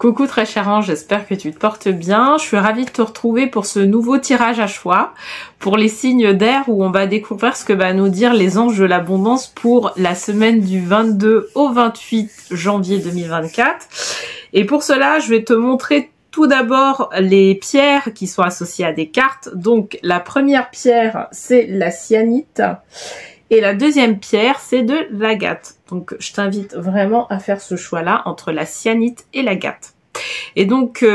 Coucou très cher ange, j'espère que tu te portes bien. Je suis ravie de te retrouver pour ce nouveau tirage à choix pour les signes d'air où on va découvrir ce que va nous dire les anges de l'abondance pour la semaine du 22 au 28 janvier 2024. Et pour cela, je vais te montrer tout d'abord les pierres qui sont associées à des cartes. Donc la première pierre, c'est la cyanite. Et la deuxième pierre, c'est de l'agate. Donc, je t'invite vraiment à faire ce choix-là entre la cyanite et l'agate. Et donc,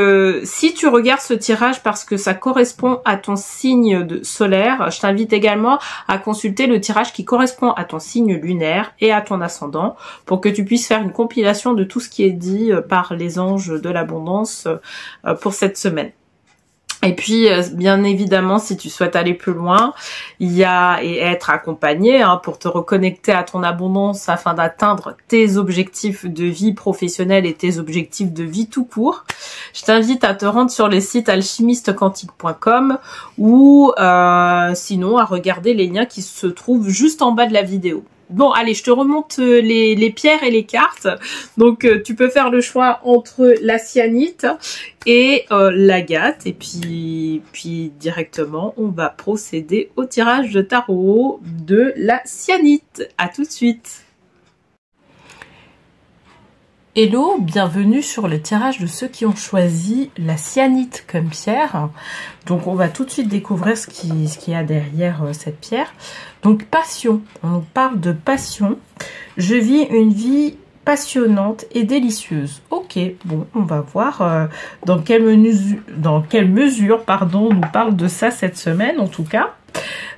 si tu regardes ce tirage parce que ça correspond à ton signe solaire, je t'invite également à consulter le tirage qui correspond à ton signe lunaire et à ton ascendant pour que tu puisses faire une compilation de tout ce qui est dit par les anges de l'abondance pour cette semaine. Et puis, bien évidemment, si tu souhaites aller plus loin, il y a et être accompagné pour te reconnecter à ton abondance afin d'atteindre tes objectifs de vie professionnelle et tes objectifs de vie tout court. Je t'invite à te rendre sur le site alchimistequantique.com ou sinon à regarder les liens qui se trouvent juste en bas de la vidéo. Bon, allez, je te remonte les pierres et les cartes. Donc, tu peux faire le choix entre la cyanite et l'agate. Et puis, directement, on va procéder au tirage de tarot de la cyanite. À tout de suite. Hello, bienvenue sur le tirage de ceux qui ont choisi la cyanite comme pierre. Donc on va tout de suite découvrir ce qu'il y a derrière cette pierre. Donc passion, on nous parle de passion. Je vis une vie passionnante et délicieuse. Ok, bon, on va voir dans quelle mesure on nous parle de ça cette semaine en tout cas.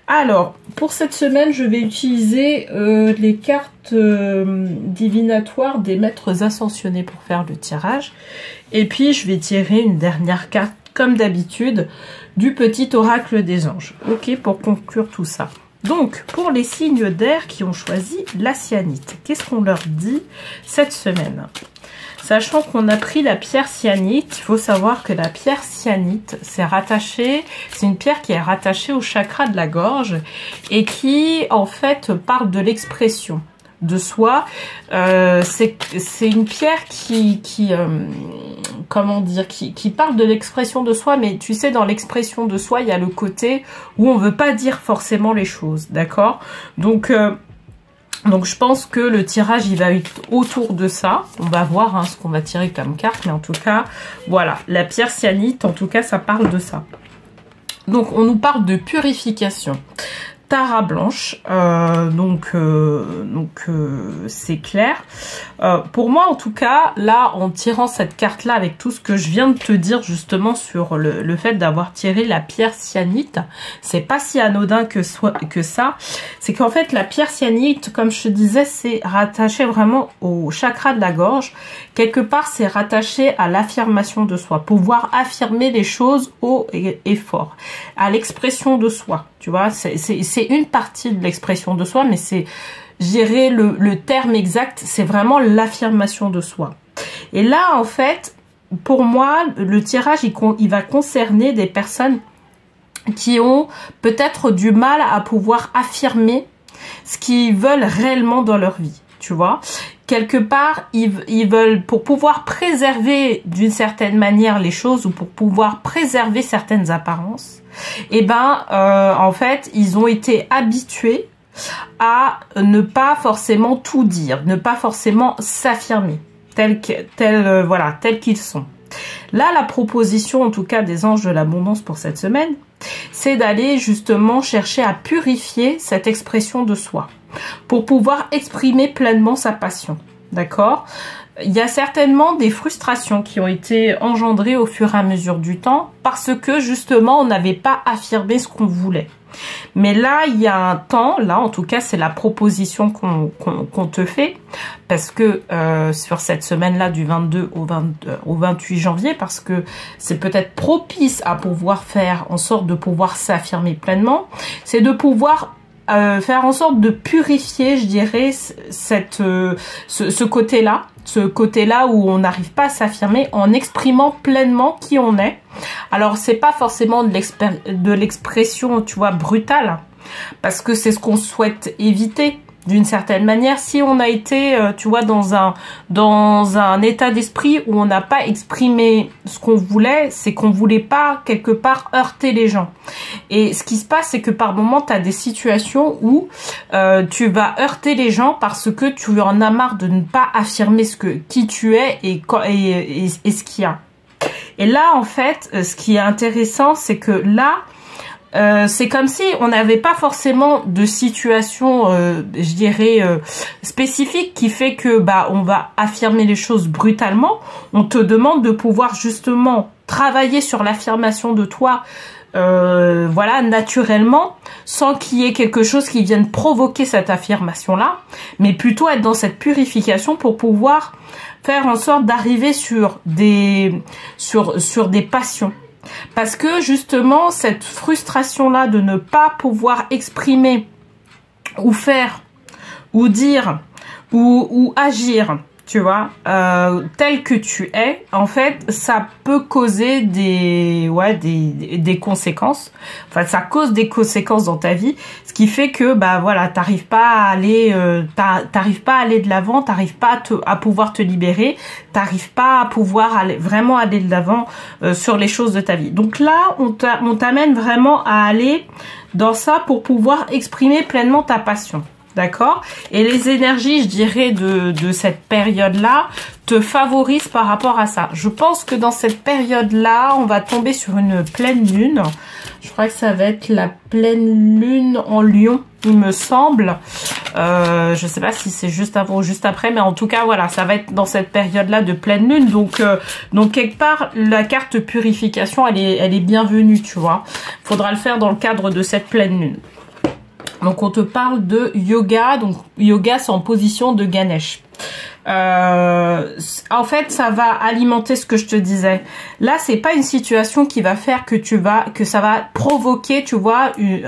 Alors, pour cette semaine, je vais utiliser les cartes divinatoires des maîtres ascensionnés pour faire le tirage. Et puis, je vais tirer une dernière carte, comme d'habitude, du petit oracle des anges. Ok, pour conclure tout ça. Donc, pour les signes d'air qui ont choisi la cyanite, qu'est-ce qu'on leur dit cette semaine ? Sachant qu'on a pris la pierre cyanite, il faut savoir que la pierre cyanite, c'est une pierre qui est rattachée au chakra de la gorge et qui, en fait, parle de l'expression de soi. C'est une pierre qui parle de l'expression de soi, mais tu sais, dans l'expression de soi, il y a le côté où on veut pas dire forcément les choses, d'accord ? Donc, je pense que le tirage, il va être autour de ça. On va voir ce qu'on va tirer comme carte. Mais en tout cas, voilà. La pierre cyanite, en tout cas, ça parle de ça. Donc, on nous parle de purification. Tara blanche. C'est clair. Pour moi, en tout cas, là, en tirant cette carte-là, avec tout ce que je viens de te dire, justement, sur le fait d'avoir tiré la pierre cyanite, c'est pas si anodin que ça. C'est qu'en fait, la pierre cyanite, comme je te disais, c'est rattaché vraiment au chakra de la gorge. Quelque part, c'est rattaché à l'affirmation de soi. Pouvoir affirmer les choses haut et fort. À l'expression de soi. Tu vois, c'est une partie de l'expression de soi, mais c'est, je dirais, le terme exact, c'est vraiment l'affirmation de soi. Et là, en fait, pour moi, le tirage, il va concerner des personnes qui ont peut-être du mal à pouvoir affirmer ce qu'ils veulent réellement dans leur vie, tu vois. Quelque part, ils veulent, pour pouvoir préserver d'une certaine manière les choses ou pour pouvoir préserver certaines apparences, en fait, ils ont été habitués à ne pas forcément tout dire, ne pas forcément s'affirmer, tels qu'ils sont. Là, la proposition, en tout cas, des anges de l'abondance pour cette semaine, c'est d'aller justement chercher à purifier cette expression de soi pour pouvoir exprimer pleinement sa passion. D'accord ? Il y a certainement des frustrations qui ont été engendrées au fur et à mesure du temps parce que justement on n'avait pas affirmé ce qu'on voulait. Mais là, il y a un temps, là en tout cas c'est la proposition qu'on te fait parce que sur cette semaine-là du 22 au 28 janvier, parce que c'est peut-être propice à pouvoir faire en sorte de pouvoir s'affirmer pleinement, c'est de pouvoir faire en sorte de purifier, je dirais, ce côté-là où on n'arrive pas à s'affirmer en exprimant pleinement qui on est. Alors, c'est pas forcément de l'expression, tu vois, brutale, parce que c'est ce qu'on souhaite éviter. d'une certaine manière, si on a été, tu vois, dans un état d'esprit où on n'a pas exprimé ce qu'on voulait, c'est qu'on voulait pas, quelque part, heurter les gens. Et ce qui se passe, c'est que par moment, tu as des situations où tu vas heurter les gens parce que tu en as marre de ne pas affirmer qui tu es et ce qu'il y a. Et là, en fait, ce qui est intéressant, c'est que là, c'est comme si on n'avait pas forcément de situation, je dirais, spécifique qui fait que on va affirmer les choses brutalement. On te demande de pouvoir justement travailler sur l'affirmation de toi, voilà, naturellement, sans qu'il y ait quelque chose qui vienne provoquer cette affirmation-là, mais plutôt être dans cette purification pour pouvoir faire en sorte d'arriver sur des passions. Parce que justement, cette frustration-là de ne pas pouvoir exprimer ou faire ou dire ou agir, tu vois, tel que tu es, en fait, ça peut causer des conséquences. Enfin, ça cause des conséquences dans ta vie, ce qui fait que voilà, t'arrives pas à aller de l'avant, t'arrives pas à pouvoir te libérer, t'arrives pas à pouvoir vraiment aller de l'avant sur les choses de ta vie. Donc là, on t'amène vraiment à aller dans ça pour pouvoir exprimer pleinement ta passion. D'accord? Et les énergies, je dirais, de cette période-là te favorisent par rapport à ça. Je pense que dans cette période-là, on va tomber sur une pleine lune. Je crois que ça va être la pleine lune en Lion, il me semble. Je sais pas si c'est juste avant ou juste après, mais en tout cas, voilà, ça va être dans cette période-là de pleine lune. Donc quelque part, la carte purification, elle est bienvenue, tu vois. Faudra le faire dans le cadre de cette pleine lune. Donc, on te parle de yoga. Donc, yoga, c'est en position de Ganesh. En fait, ça va alimenter ce que je te disais. Là, c'est pas une situation qui va faire que ça va provoquer, tu vois, tu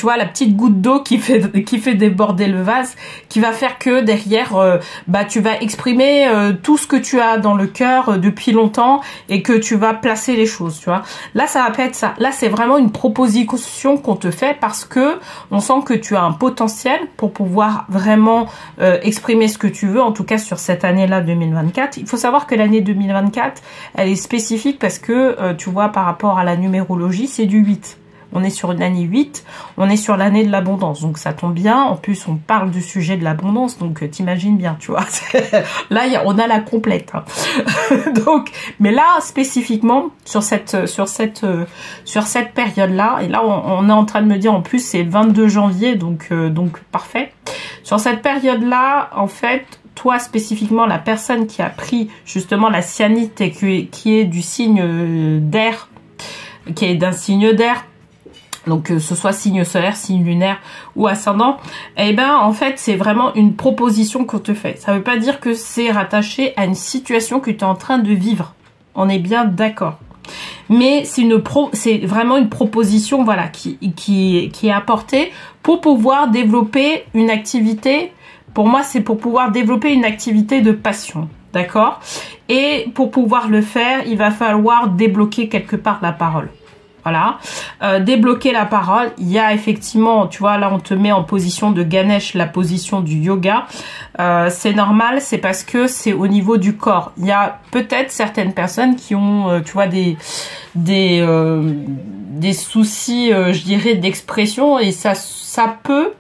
vois, la petite goutte d'eau qui fait déborder le vase, qui va faire que derrière, tu vas exprimer tout ce que tu as dans le cœur depuis longtemps et que tu vas placer les choses, tu vois. Là, ça va pas être ça. Là, c'est vraiment une proposition qu'on te fait parce que on sent que tu as un potentiel pour pouvoir vraiment exprimer ce que tu veux, en tout cas sur cette année-là 2024. Il faut savoir que l'année 2024, elle est spécifique parce que, tu vois, par rapport à la numérologie, c'est du 8. On est sur une année 8, on est sur l'année de l'abondance. Donc ça tombe bien, en plus on parle du sujet de l'abondance, donc t'imagines bien, tu vois. Là, on a la complète. Hein. Donc, mais là, spécifiquement, sur cette période-là, et là on est en train de me dire, en plus c'est le 22 janvier, donc parfait. Sur cette période-là, en fait, toi spécifiquement, la personne qui a pris justement la cyanite et qui est du signe d'air, qui est d'un signe d'air, donc que ce soit signe solaire, signe lunaire ou ascendant, eh ben en fait c'est vraiment une proposition qu'on te fait. Ça veut pas dire que c'est rattaché à une situation que tu es en train de vivre. On est bien d'accord. Mais c'est vraiment une proposition, voilà, qui est apportée pour pouvoir développer une activité. Pour moi, c'est pour pouvoir développer une activité de passion, d'accord? Et pour pouvoir le faire, il va falloir débloquer quelque part la parole. Voilà, débloquer la parole. Il y a effectivement, tu vois, là on te met en position de Ganesh, la position du yoga. C'est normal, c'est parce que c'est au niveau du corps. Il y a peut-être certaines personnes qui ont, tu vois, des soucis, je dirais, d'expression, et ça peut.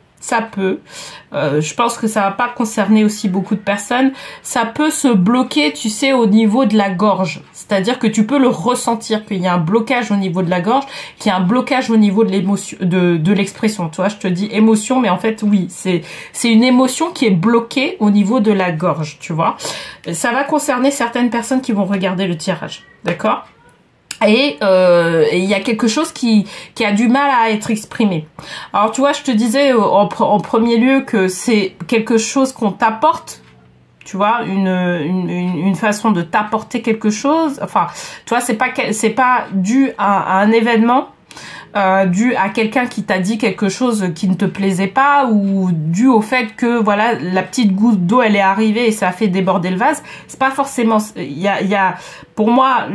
Je pense que ça va pas concerner aussi beaucoup de personnes. Ça peut se bloquer, tu sais, au niveau de la gorge. C'est-à-dire que tu peux le ressentir, qu'il y a un blocage au niveau de la gorge, qu'il y a un blocage au niveau de l'émotion, de l'expression. Tu vois, je te dis émotion, mais en fait, oui, c'est une émotion qui est bloquée au niveau de la gorge, tu vois. Ça va concerner certaines personnes qui vont regarder le tirage. D'accord ? Et il y a quelque chose qui a du mal à être exprimé. Alors tu vois, je te disais en premier lieu que c'est quelque chose qu'on t'apporte, tu vois, une façon de t'apporter quelque chose. Enfin, tu vois, c'est pas dû à un événement. dû à quelqu'un qui t'a dit quelque chose qui ne te plaisait pas, ou dû au fait que voilà, la petite goutte d'eau elle est arrivée et ça a fait déborder le vase. C'est pas forcément, il y a pour moi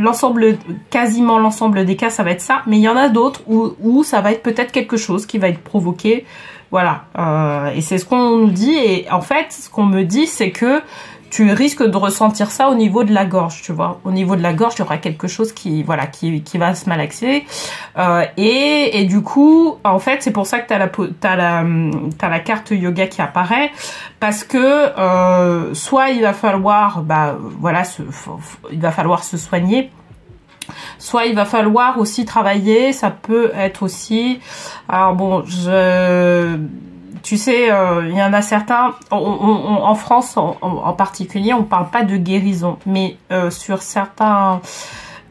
quasiment l'ensemble des cas ça va être ça, mais il y en a d'autres où ça va être peut-être quelque chose qui va être provoqué, voilà, et c'est ce qu'on nous dit. Et en fait ce qu'on me dit c'est que tu risques de ressentir ça au niveau de la gorge, tu vois. Au niveau de la gorge, il y aura quelque chose qui, voilà, qui va se malaxer. Et du coup, en fait, c'est pour ça que t'as la carte yoga qui apparaît, parce que soit il va falloir, voilà, il va falloir se soigner. Soit il va falloir aussi travailler. Ça peut être aussi. Alors bon, tu sais, il y en a certains, en France en particulier, on parle pas de guérison, mais sur certains,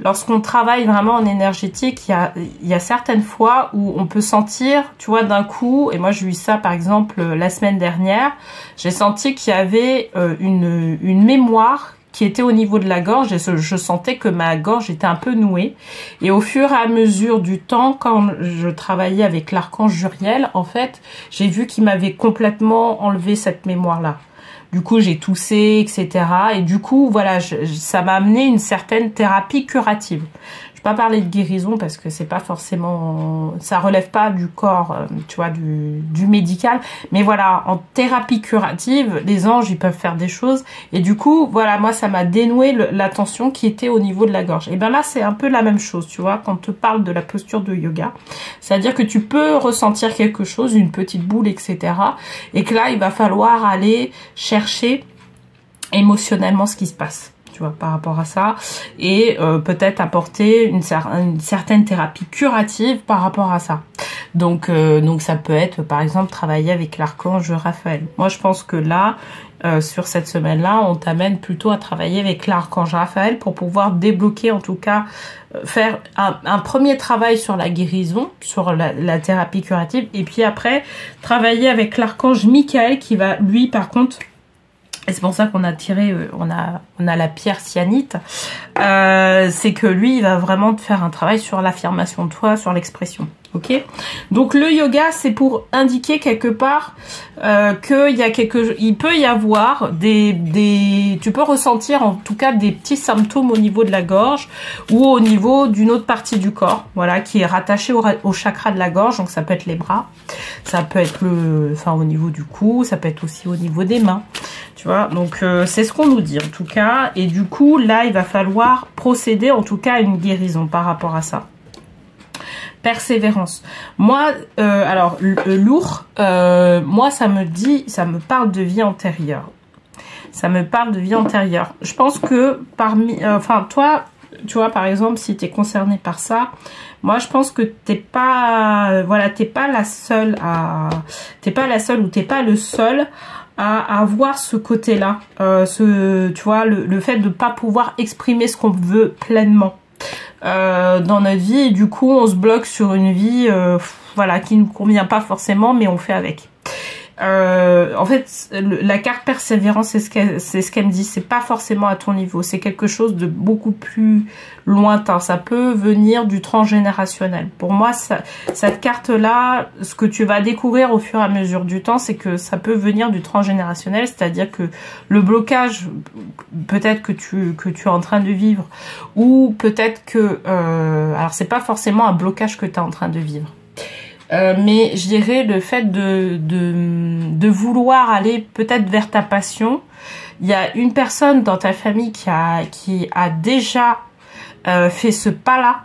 lorsqu'on travaille vraiment en énergétique, il y a certaines fois où on peut sentir, tu vois, d'un coup, et moi j'ai eu ça par exemple la semaine dernière, j'ai senti qu'il y avait une mémoire qui était au niveau de la gorge, et je sentais que ma gorge était un peu nouée. Et au fur et à mesure du temps, quand je travaillais avec l'archange Juriel, en fait, j'ai vu qu'il m'avait complètement enlevé cette mémoire-là. Du coup, j'ai toussé, etc. Et du coup, voilà, ça m'a amené une certaine thérapie curative. Je vais pas parler de guérison parce que c'est pas forcément, ça relève pas du corps, tu vois, du médical. Mais voilà, en thérapie curative, les anges, ils peuvent faire des choses. Et du coup, voilà, moi, ça m'a dénoué la tension qui était au niveau de la gorge. Et ben là, c'est un peu la même chose, tu vois, quand on te parle de la posture de yoga. C'est-à-dire que tu peux ressentir quelque chose, une petite boule, etc. Et que là, il va falloir aller chercher émotionnellement ce qui se passe, tu vois, par rapport à ça, et peut-être apporter une certaine thérapie curative par rapport à ça. Donc ça peut être, par exemple, travailler avec l'archange Raphaël. Moi, je pense que là, sur cette semaine-là, on t'amène plutôt à travailler avec l'archange Raphaël pour pouvoir débloquer, en tout cas, faire un premier travail sur la guérison, sur la thérapie curative, et puis après, travailler avec l'archange Michael qui va, lui, par contre, et c'est pour ça qu'on a tiré, on a la pierre cyanite, c'est que lui, il va vraiment te faire un travail sur l'affirmation de toi, sur l'expression. Ok, donc le yoga, c'est pour indiquer quelque part il peut y avoir tu peux ressentir en tout cas des petits symptômes au niveau de la gorge ou au niveau d'une autre partie du corps, voilà, qui est rattachée au chakra de la gorge. Donc ça peut être les bras, ça peut être au niveau du cou, ça peut être aussi au niveau des mains, tu vois. Donc c'est ce qu'on nous dit en tout cas. Et du coup là, il va falloir procéder en tout cas à une guérison par rapport à ça. Persévérance. Moi, alors lourd, moi ça me parle de vie antérieure. Ça me parle de vie antérieure. Je pense que toi, tu vois, par exemple, si tu es concerné par ça, moi je pense que t'es pas la seule ou t'es pas le seul à avoir ce côté-là, tu vois, le fait de pas pouvoir exprimer ce qu'on veut pleinement. Dans notre vie, et du coup on se bloque sur une vie voilà, qui ne convient pas forcément, mais on fait avec. En fait, la carte persévérance, c'est ce qu'elle me dit, c'est pas forcément à ton niveau, c'est quelque chose de beaucoup plus lointain. Ça peut venir du transgénérationnel. Pour moi, cette carte-là, ce que tu vas découvrir au fur et à mesure du temps, c'est que ça peut venir du transgénérationnel, c'est-à-dire que le blocage, peut-être que tu es en train de vivre, ou peut-être que, alors c'est pas forcément un blocage que tu es en train de vivre. Mais je dirais le fait de vouloir aller peut-être vers ta passion. Il y a une personne dans ta famille qui a déjà fait ce pas-là,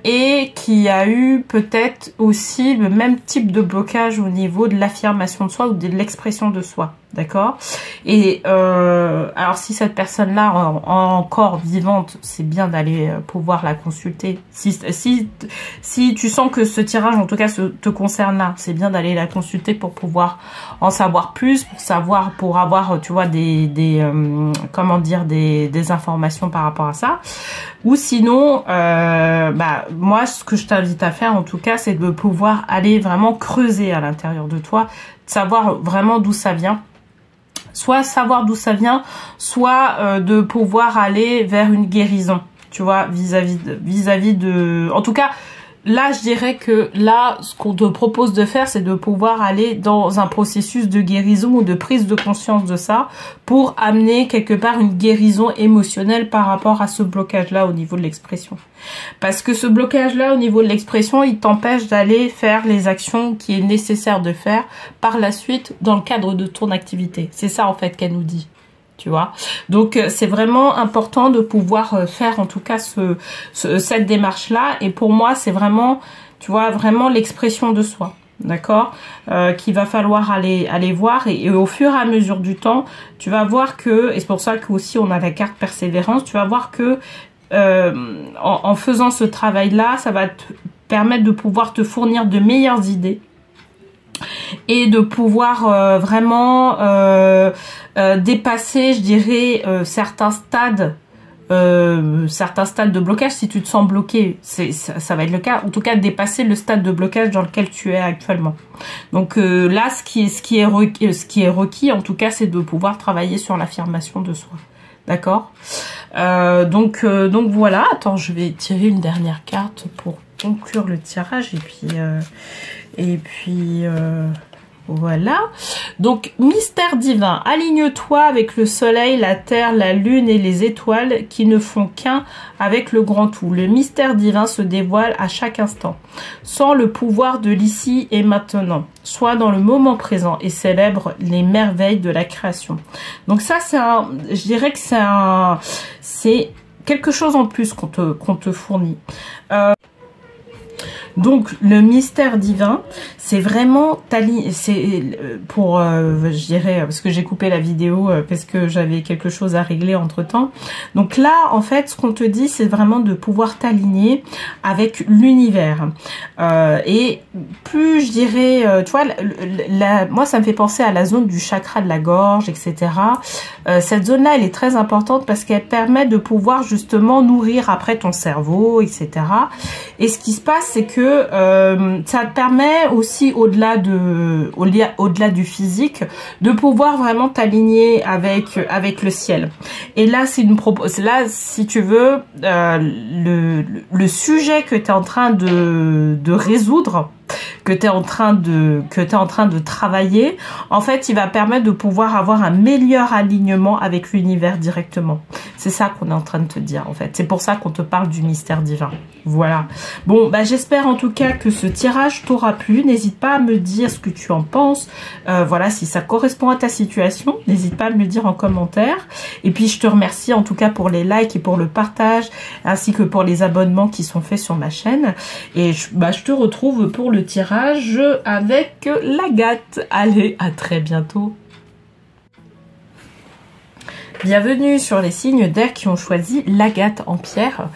et qui a eu peut-être aussi le même type de blocage au niveau de l'affirmation de soi ou de l'expression de soi. D'accord? Et alors si cette personne-là encore vivante, c'est bien d'aller pouvoir la consulter. Si tu sens que ce tirage en tout cas te concerne là, c'est bien d'aller la consulter pour pouvoir en savoir plus, pour avoir, tu vois, des informations par rapport à ça. Ou sinon, moi ce que je t'invite à faire en tout cas, c'est de pouvoir aller vraiment creuser à l'intérieur de toi, savoir vraiment d'où ça vient. Soit savoir d'où ça vient, soit de pouvoir aller vers une guérison, tu vois, vis-à-vis de... En tout cas, là, je dirais que là, ce qu'on te propose de faire, c'est de pouvoir aller dans un processus de guérison ou de prise de conscience de ça pour amener quelque part une guérison émotionnelle par rapport à ce blocage-là au niveau de l'expression. Parce que ce blocage-là au niveau de l'expression, il t'empêche d'aller faire les actions qui est nécessaire de faire par la suite dans le cadre de ton activité. C'est ça en fait qu'elle nous dit. Tu vois, donc c'est vraiment important de pouvoir faire en tout cas cette démarche là, et pour moi c'est vraiment, tu vois, vraiment l'expression de soi, d'accord, qu'il va falloir aller voir, et au fur et à mesure du temps tu vas voir que, et c'est pour ça que aussi on a la carte persévérance, tu vas voir que en faisant ce travail là, ça va te permettre de pouvoir te fournir de meilleures idées et de pouvoir vraiment dépasser, je dirais, certains stades de blocage. Si tu te sens bloqué, ça va être le cas. En tout cas, dépasser le stade de blocage dans lequel tu es actuellement. Donc là, ce qui est requis, en tout cas, c'est de pouvoir travailler sur l'affirmation de soi. D'accord. Donc voilà. Attends, je vais tirer une dernière carte pour conclure le tirage, et puis voilà. Donc mystère divin, aligne-toi avec le soleil, la terre, la lune et les étoiles qui ne font qu'un avec le grand tout. Le mystère divin se dévoile à chaque instant. Sens le pouvoir de l'ici et maintenant. Sois dans le moment présent et célèbre les merveilles de la création. Donc ça, je dirais que c'est quelque chose en plus qu'on te fournit. Donc le mystère divin, c'est vraiment pour je dirais, parce que j'ai coupé la vidéo parce que j'avais quelque chose à régler entre temps. Donc là en fait ce qu'on te dit, c'est vraiment de pouvoir t'aligner avec l'univers, et plus je dirais, tu vois, moi ça me fait penser à la zone du chakra de la gorge, etc. Cette zone là elle est très importante parce qu'elle permet de pouvoir justement nourrir après ton cerveau, etc. Et ce qui se passe, c'est que ça te permet aussi, au-delà du physique, de pouvoir vraiment t'aligner avec le ciel. Et là, là, si tu veux, le sujet que tu es en train de résoudre, que tu es en train de travailler, en fait, il va permettre de pouvoir avoir un meilleur alignement avec l'univers directement. C'est ça qu'on est en train de te dire, en fait. C'est pour ça qu'on te parle du mystère divin. Voilà. Bon, bah, j'espère en tout cas que ce tirage t'aura plu. N'hésite pas à me dire ce que tu en penses. Voilà, si ça correspond à ta situation, n'hésite pas à me le dire en commentaire. Et puis, je te remercie en tout cas pour les likes et pour le partage, ainsi que pour les abonnements qui sont faits sur ma chaîne. Et je te retrouve pour le tirage avec l'agate. Allez, à très bientôt. Bienvenue sur les signes d'air qui ont choisi l'agate en pierre.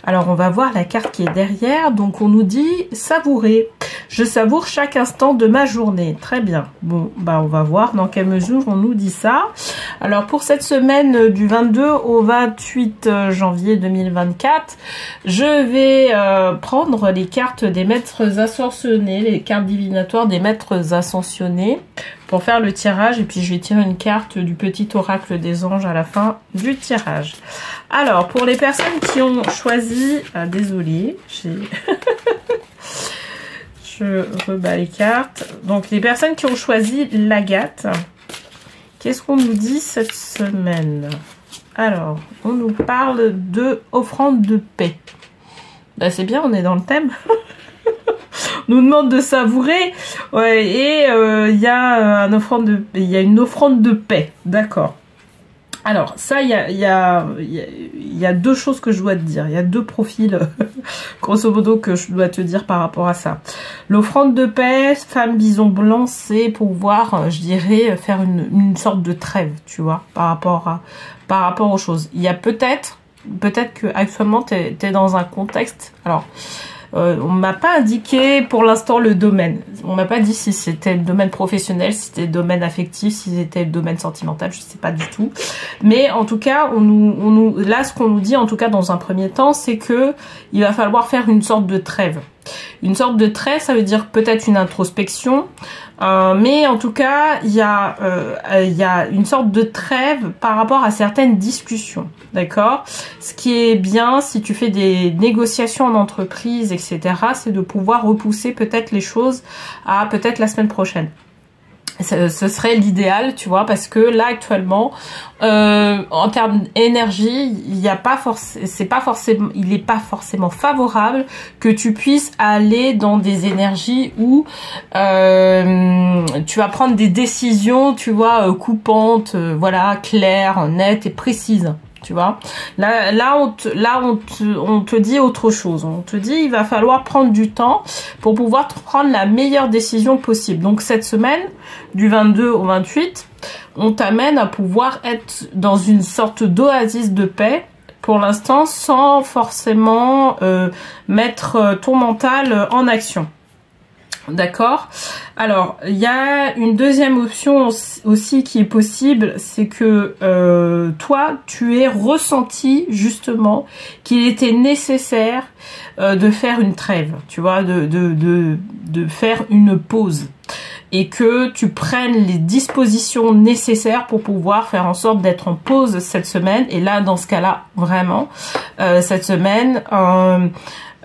Alors on va voir la carte qui est derrière. Donc on nous dit savourer. Je savoure chaque instant de ma journée. Très bien. Bon, bah on va voir dans quelle mesure on nous dit ça. Alors pour cette semaine du 22 au 28 janvier 2024, je vais prendre les cartes des maîtres ascensionnés, les cartes divinatoires des maîtres ascensionnés, pour faire le tirage, et puis je vais tirer une carte du petit oracle des anges à la fin du tirage. Alors, pour les personnes qui ont choisi... désolée, je rebats les cartes. Donc, les personnes qui ont choisi l'agate, qu'est-ce qu'on nous dit cette semaine? Alors, on nous parle de offrande de paix. Ben, c'est bien, on est dans le thème. On nous demande de savourer, ouais, et il y a une offrande de paix, d'accord. Alors ça, il y a deux choses que je dois te dire, il y a deux profils grosso modo que je dois te dire par rapport à ça. L'offrande de paix, femme bison blanc, c'est pouvoir, je dirais, faire une sorte de trêve, tu vois, par rapport aux choses. Il y a peut-être que actuellement tu es dans un contexte, alors on m'a pas indiqué pour l'instant le domaine. On m'a pas dit si c'était le domaine professionnel, si c'était le domaine affectif, si c'était le domaine sentimental, je sais pas du tout. Mais en tout cas, là ce qu'on nous dit en tout cas dans un premier temps, c'est que il va falloir faire une sorte de trêve. Une sorte de trêve, ça veut dire peut-être une introspection, mais en tout cas, il y a une sorte de trêve par rapport à certaines discussions, d'accord? Ce qui est bien, si tu fais des négociations en entreprise, etc., c'est de pouvoir repousser peut-être les choses à peut-être la semaine prochaine. Ce serait l'idéal, tu vois, parce que là actuellement, en termes d'énergie, il n'y a pas forcément, il n'est pas forcément favorable que tu puisses aller dans des énergies où tu vas prendre des décisions, tu vois, coupantes, voilà, claires, nettes et précises. Tu vois, là on te dit autre chose. On te dit il va falloir prendre du temps pour pouvoir prendre la meilleure décision possible. Donc cette semaine, du 22 au 28, on t'amène à pouvoir être dans une sorte d'oasis de paix pour l'instant, sans forcément mettre ton mental en action. D'accord. Alors, il y a une deuxième option aussi qui est possible, c'est que toi, tu aies ressenti justement qu'il était nécessaire de faire une trêve, tu vois, de faire une pause. Et que tu prennes les dispositions nécessaires pour pouvoir faire en sorte d'être en pause cette semaine. Et là, dans ce cas-là, vraiment, cette semaine...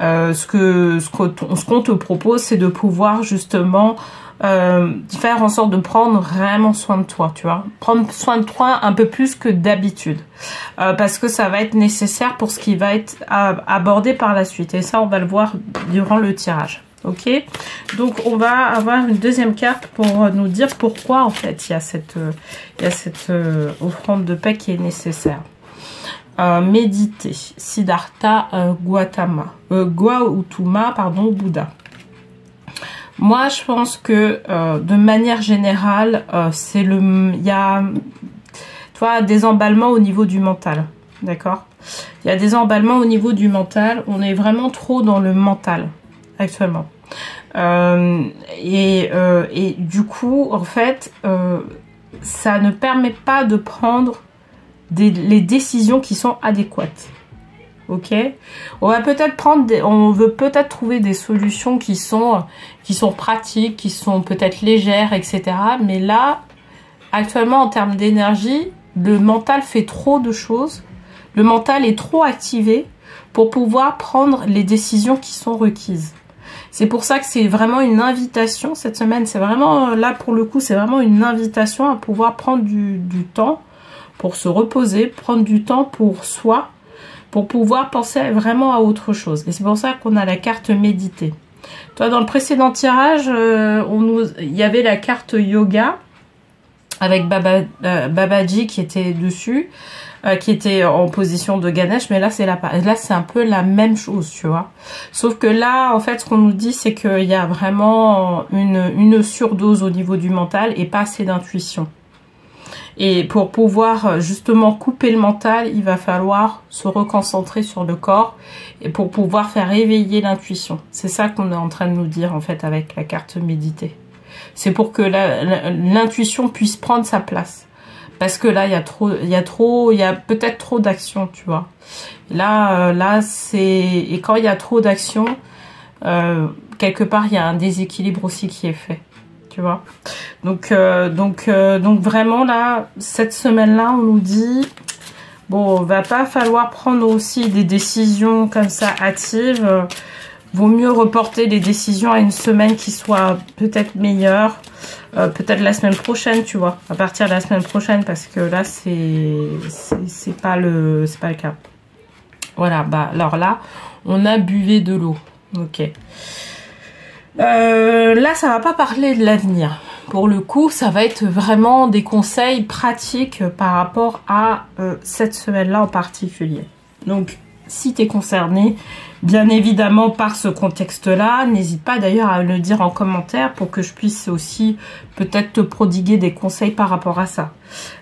ce qu'on te propose, c'est de pouvoir justement faire en sorte de prendre vraiment soin de toi, tu vois. Prendre soin de toi un peu plus que d'habitude. Parce que ça va être nécessaire pour ce qui va être abordé par la suite. Et ça, on va le voir durant le tirage. Ok, donc on va avoir une deuxième carte pour nous dire pourquoi en fait il y a cette offrande de paix qui est nécessaire. Méditer, Siddhartha Gautama, pardon, Bouddha. Moi, je pense que de manière générale, il y a, tu vois, des emballements au niveau du mental, d'accord? Il y a des emballements au niveau du mental. On est vraiment trop dans le mental actuellement. Et du coup, en fait, ça ne permet pas de prendre les décisions qui sont adéquates. Ok, on va peut-être on veut peut-être trouver des solutions qui sont pratiques, qui sont peut-être légères, etc. Mais là, actuellement, en termes d'énergie, le mental fait trop de choses. Le mental est trop activé pour pouvoir prendre les décisions qui sont requises. C'est pour ça que c'est vraiment une invitation cette semaine. C'est vraiment, là pour le coup, c'est vraiment une invitation à pouvoir prendre du temps pour se reposer, prendre du temps pour soi, pour pouvoir penser vraiment à autre chose. Et c'est pour ça qu'on a la carte méditer. Toi, dans le précédent tirage, il y avait la carte yoga avec Babaji qui était dessus, qui était en position de Ganesh, mais là c'est un peu la même chose, tu vois. Sauf que là, en fait, ce qu'on nous dit, c'est qu'il y a vraiment une surdose au niveau du mental et pas assez d'intuition. Et pour pouvoir justement couper le mental, il va falloir se reconcentrer sur le corps et pour pouvoir faire éveiller l'intuition. C'est ça qu'on est en train de nous dire en fait avec la carte méditer. C'est pour que l'intuition puisse prendre sa place. Parce que là, il y a peut-être trop d'action, tu vois. Là, et quand il y a trop d'action, quelque part, il y a un déséquilibre aussi qui est fait. Tu vois, donc vraiment là, cette semaine-là, on nous dit, bon, va pas falloir prendre aussi des décisions comme ça hâtives. Vaut mieux reporter les décisions à une semaine qui soit peut-être meilleure, peut-être la semaine prochaine, tu vois, à partir de la semaine prochaine, parce que là, c'est pas le cas. Voilà, bah alors là, on a buvé de l'eau, ok. Là, ça va pas parler de l'avenir. Pour le coup, ça va être vraiment des conseils pratiques par rapport à cette semaine-là en particulier. Donc, si tu es concerné, bien évidemment, par ce contexte-là, n'hésite pas d'ailleurs à le dire en commentaire pour que je puisse aussi peut-être te prodiguer des conseils par rapport à ça.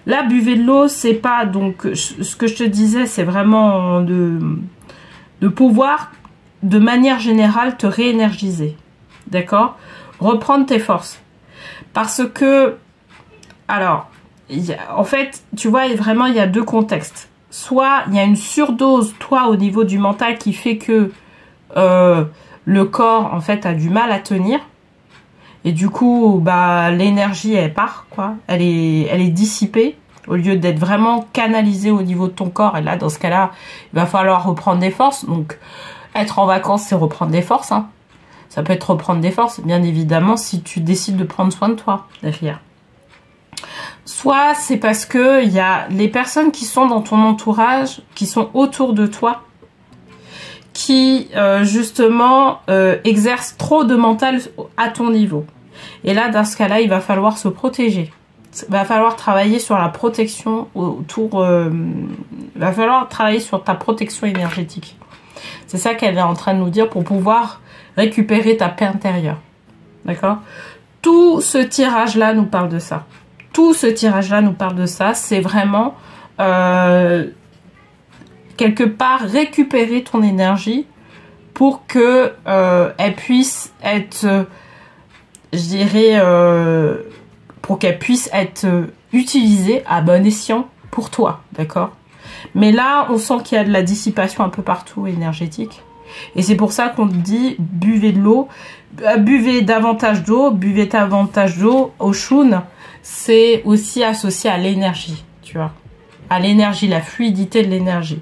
Là, buvez de l'eau, c'est pas... Donc, ce que je te disais, c'est vraiment de pouvoir, de manière générale, te réénergiser. D'accord? Reprendre tes forces. Parce que, alors, en fait, tu vois, vraiment, il y a deux contextes. Soit, il y a une surdose, toi, au niveau du mental, qui fait que le corps en fait a du mal à tenir. Et du coup, bah, l'énergie, elle part, quoi. Elle est dissipée au lieu d'être vraiment canalisée au niveau de ton corps. Et là, dans ce cas-là, il va falloir reprendre des forces. Donc, être en vacances, c'est reprendre des forces, hein. Ça peut être reprendre des forces, bien évidemment, si tu décides de prendre soin de toi derrière. Soit c'est parce que il y a les personnes qui sont dans ton entourage, qui sont autour de toi, qui justement exercent trop de mental à ton niveau. Et là, dans ce cas-là, il va falloir se protéger. Il va falloir travailler sur la protection autour. Il va falloir travailler sur ta protection énergétique. C'est ça qu'elle est en train de nous dire pour pouvoir récupérer ta paix intérieure. D'accord? Tout ce tirage-là nous parle de ça. Tout ce tirage-là nous parle de ça. C'est vraiment quelque part récupérer ton énergie pour que elle puisse être, je dirais, pour qu'elle puisse être utilisée à bon escient pour toi, d'accord? Mais là, on sent qu'il y a de la dissipation un peu partout énergétique. Et c'est pour ça qu'on te dit, buvez de l'eau, buvez davantage d'eau, au shun, c'est aussi associé à l'énergie, tu vois, à l'énergie, la fluidité de l'énergie.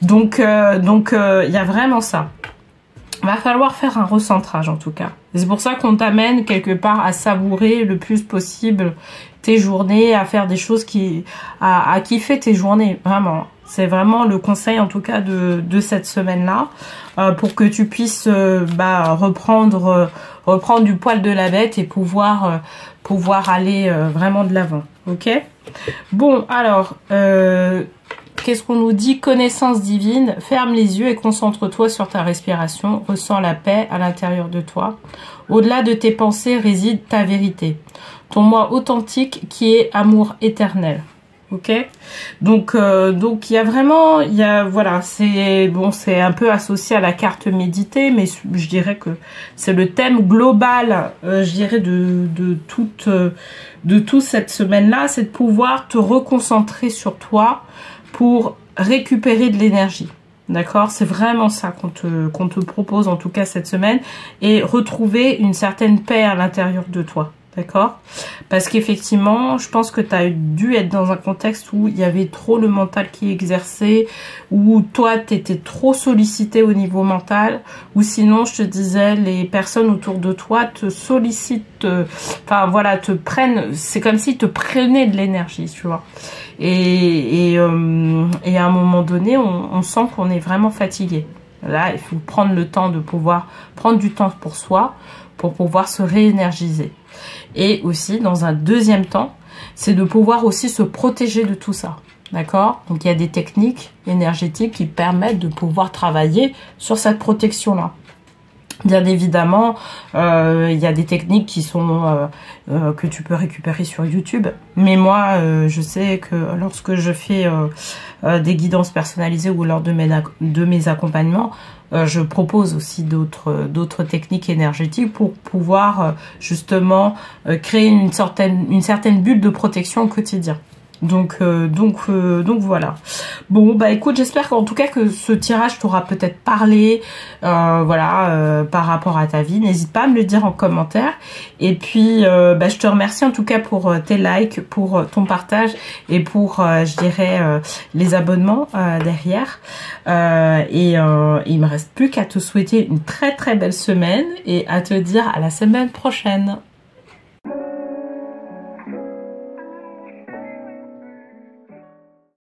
Donc, il y a vraiment ça. Va falloir faire un recentrage en tout cas. C'est pour ça qu'on t'amène quelque part à savourer le plus possible tes journées, à faire des choses à kiffer tes journées, vraiment. C'est vraiment le conseil en tout cas de cette semaine-là, pour que tu puisses reprendre du poil de la bête et pouvoir aller vraiment de l'avant. Ok? Bon, alors, qu'est-ce qu'on nous dit? Connaissance divine, ferme les yeux et concentre-toi sur ta respiration, ressens la paix à l'intérieur de toi. Au-delà de tes pensées réside ta vérité, ton moi authentique qui est amour éternel. Ok, donc il y a vraiment, voilà, c'est bon, c'est un peu associé à la carte méditée, mais je dirais que c'est le thème global, je dirais de toute cette semaine-là, c'est de pouvoir te reconcentrer sur toi pour récupérer de l'énergie. D'accord, c'est vraiment ça qu'on te propose en tout cas cette semaine, et retrouver une certaine paix à l'intérieur de toi. D'accord? Parce qu'effectivement, je pense que tu as dû être dans un contexte où il y avait trop le mental qui exerçait, où toi, tu étais trop sollicité au niveau mental, ou sinon, je te disais, les personnes autour de toi te sollicitent, enfin voilà, te prennent, c'est comme s'ils te prenaient de l'énergie, tu vois. Et à un moment donné, on sent qu'on est vraiment fatigué. Là, il faut prendre le temps de pouvoir prendre du temps pour soi, pour pouvoir se réénergiser. Et aussi, dans un deuxième temps, c'est de pouvoir aussi se protéger de tout ça. D'accord? Donc, il y a des techniques énergétiques qui permettent de pouvoir travailler sur cette protection-là. Bien évidemment, il y a des techniques qui sont que tu peux récupérer sur YouTube. Mais moi, je sais que lorsque je fais des guidances personnalisées ou lors de mes accompagnements, je propose aussi d'autres techniques énergétiques pour pouvoir justement créer une certaine bulle de protection au quotidien. Donc voilà. Bon, bah écoute, j'espère qu'en tout cas que ce tirage t'aura peut-être parlé, par rapport à ta vie. N'hésite pas à me le dire en commentaire. Et puis, je te remercie en tout cas pour tes likes, pour ton partage et pour, je dirais, les abonnements derrière. Il me reste plus qu'à te souhaiter une très très belle semaine et à te dire à la semaine prochaine.